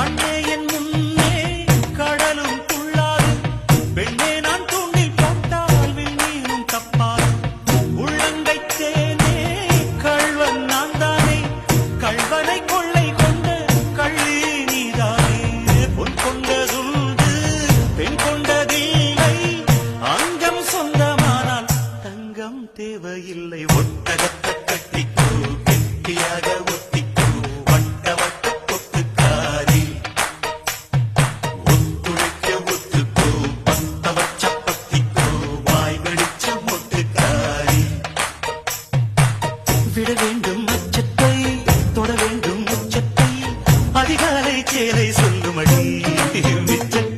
கண்ணே என் முன்னே கடலும் துள்ளாது பெண்ணே நான் தூண்டில் போட்டால் விண்மீனும் தப்பாது உள்ளங்கை தேனே கள்வன் நான் தானே கள்வனை கொள்ளை கொண்ட கள்ளி நீதானே பொன் கொண்டதுண்டு பெண் கொண்டதில்லை அங்கம் சொந்தமானால் தங்கம் தேவையில்லை ஒட்டகத்தை கட்டிக்கோ கெட்டியாக ஒத்திக்கோ வட்ட வட்ட பொத்துக்காரி ஒத்துழைக்க ஒத்துக்கோ பத்த வச்ச பத்திக்கோ வாய் வெடிச்ச மொட்டுக்காரி விட வேண்டும் அச்சத்தை தொட வேண்டும் உச்சத்தை அதிகாலை சேலை சொல்லுமடி மிச்சத்தை